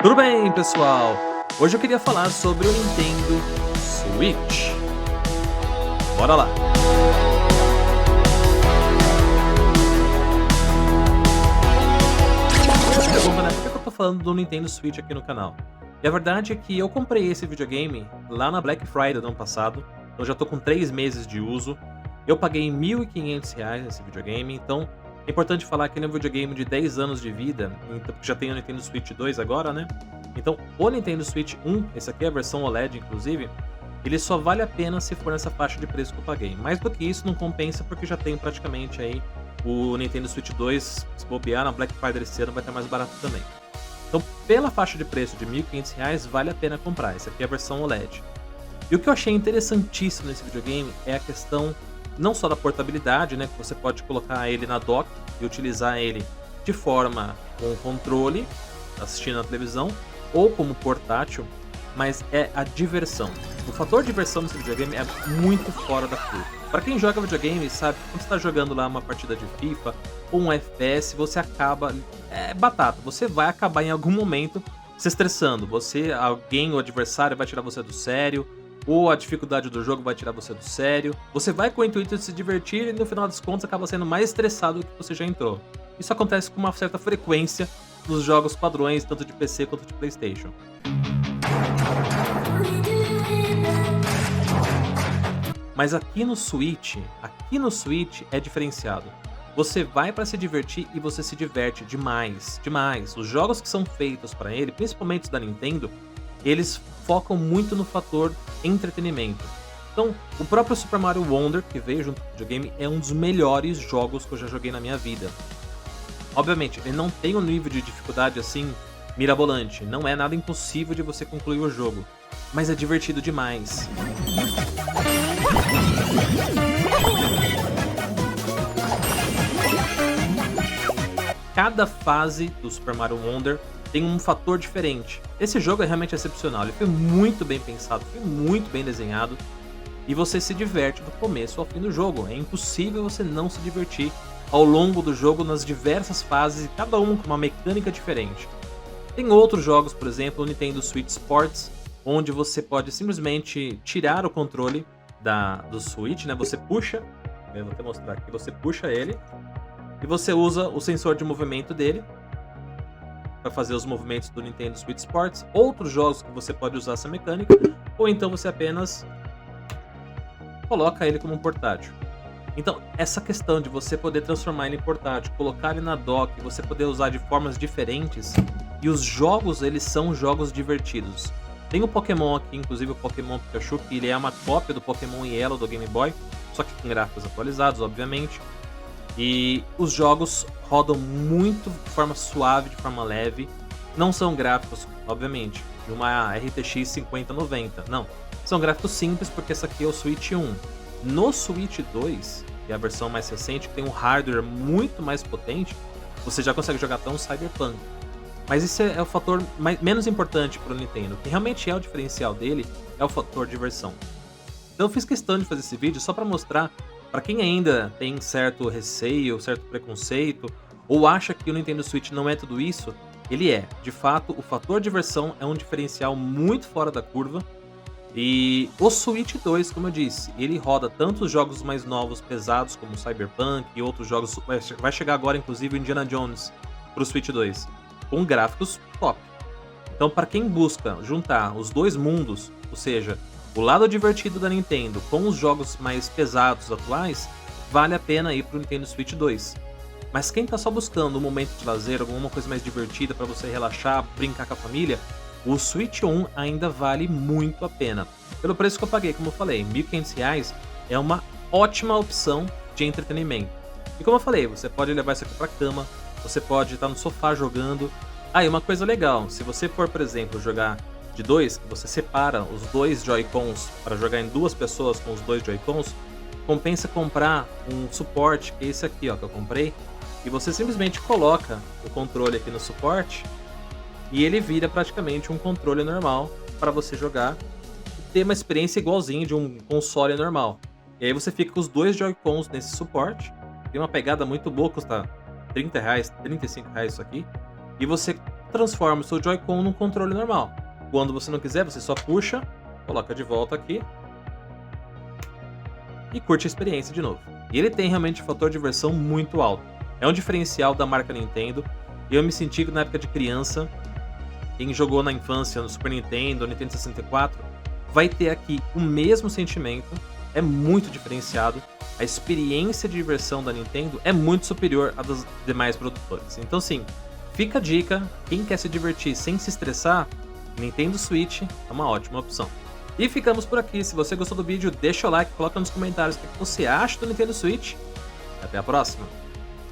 Tudo bem, pessoal? Hoje eu queria falar sobre o Nintendo Switch. Bora lá! Você pergunta, né, por que eu tô falando do Nintendo Switch aqui no canal? E a verdade é que eu comprei esse videogame lá na Black Friday do ano passado, então já tô com 3 meses de uso. Eu paguei R$ 1.500 nesse videogame, então é importante falar que ele é um videogame de 10 anos de vida, então, porque já tem o Nintendo Switch 2 agora, né? Então, o Nintendo Switch 1, esse aqui é a versão OLED, inclusive, ele só vale a pena se for nessa faixa de preço que eu paguei. Mais do que isso, não compensa porque já tem praticamente aí o Nintendo Switch 2, se bobear na Black Friday esse ano vai estar mais barato também. Então, pela faixa de preço de R$ 1.500, vale a pena comprar. Essa aqui é a versão OLED. E o que eu achei interessantíssimo nesse videogame é a questão não só da portabilidade, né, que você pode colocar ele na dock e utilizar ele de forma com controle, assistindo na televisão, ou como portátil, mas é a diversão. O fator diversão nesse videogame é muito fora da curva. Para quem joga videogame, sabe, quando você está jogando lá uma partida de FIFA ou um FPS, você acaba... É batata, você vai acabar em algum momento se estressando. Alguém, o adversário vai tirar você do sério, ou a dificuldade do jogo vai tirar você do sério. Você vai com o intuito de se divertir e no final das contas acaba sendo mais estressado do que você já entrou. Isso acontece com uma certa frequência nos jogos padrões, tanto de PC quanto de PlayStation. Mas aqui no Switch é diferenciado. Você vai para se divertir e você se diverte demais, demais. Os jogos que são feitos para ele, principalmente os da Nintendo, eles focam muito no fator entretenimento. Então, o próprio Super Mario Wonder, que veio junto com o videogame, é um dos melhores jogos que eu já joguei na minha vida. Obviamente, ele não tem um nível de dificuldade assim mirabolante, não é nada impossível de você concluir o jogo, mas é divertido demais. Cada fase do Super Mario Wonder tem um fator diferente. Esse jogo é realmente excepcional, ele foi muito bem pensado, foi muito bem desenhado, e você se diverte do começo ao fim do jogo. É impossível você não se divertir ao longo do jogo nas diversas fases, e cada uma com uma mecânica diferente. Tem outros jogos, por exemplo, o Nintendo Switch Sports, onde você pode simplesmente tirar o controle do Switch, né? Você puxa, eu vou até mostrar aqui, você puxa ele, e você usa o sensor de movimento dele para fazer os movimentos do Nintendo Switch Sports. Outros jogos que você pode usar essa mecânica, ou então você apenas coloca ele como um portátil. Então, essa questão de você poder transformar ele em portátil, colocar ele na dock, você poder usar de formas diferentes, e os jogos, eles são jogos divertidos. Tem o Pokémon aqui, inclusive o Pokémon Pikachu, que ele é uma cópia do Pokémon Yellow do Game Boy, só que com gráficos atualizados, obviamente. E os jogos rodam muito de forma suave, de forma leve. Não são gráficos, obviamente, de uma RTX 5090, não. São gráficos simples, porque essa aqui é o Switch 1. No Switch 2, que é a versão mais recente, que tem um hardware muito mais potente, você já consegue jogar até um Cyberpunk. Mas isso é o fator menos importante para o Nintendo. O que realmente é o diferencial dele é o fator diversão. Então eu fiz questão de fazer esse vídeo só para mostrar, para quem ainda tem certo receio, certo preconceito, ou acha que o Nintendo Switch não é tudo isso, ele é. De fato, o fator diversão é um diferencial muito fora da curva. E o Switch 2, como eu disse, ele roda tanto os jogos mais novos, pesados, como Cyberpunk e outros jogos. Vai chegar agora, inclusive, o Indiana Jones para o Switch 2, com gráficos top. Então, para quem busca juntar os dois mundos, ou seja, o lado divertido da Nintendo com os jogos mais pesados atuais, vale a pena ir para o Nintendo Switch 2. Mas quem está só buscando um momento de lazer, alguma coisa mais divertida para você relaxar, brincar com a família, o Switch 1 ainda vale muito a pena. Pelo preço que eu paguei, como eu falei, R$ 1.500 é uma ótima opção de entretenimento. E como eu falei, você pode levar isso aqui para cama, você pode estar no sofá jogando. E uma coisa legal, se você for, por exemplo, jogar de dois, que você separa os dois Joy-Cons para jogar em duas pessoas com os dois Joy-Cons, compensa comprar um suporte, que é esse aqui, ó, que eu comprei, e você simplesmente coloca o controle aqui no suporte, e ele vira praticamente um controle normal para você jogar e ter uma experiência igualzinha de um console normal. E aí você fica com os dois Joy-Cons nesse suporte, tem uma pegada muito boa, custa R$ 30, R$ 35 isso aqui, e você transforma o seu Joy-Con num controle normal. Quando você não quiser, você só puxa, coloca de volta aqui e curte a experiência de novo. E ele tem realmente um fator de diversão muito alto. É um diferencial da marca Nintendo. E eu me senti que na época de criança, quem jogou na infância no Super Nintendo, no Nintendo 64, vai ter aqui o mesmo sentimento. É muito diferenciado. A experiência de diversão da Nintendo é muito superior à dos demais produtores. Então sim, fica a dica, quem quer se divertir sem se estressar, Nintendo Switch é uma ótima opção. E ficamos por aqui. Se você gostou do vídeo, deixa o like, coloca nos comentários o que você acha do Nintendo Switch. Até a próxima!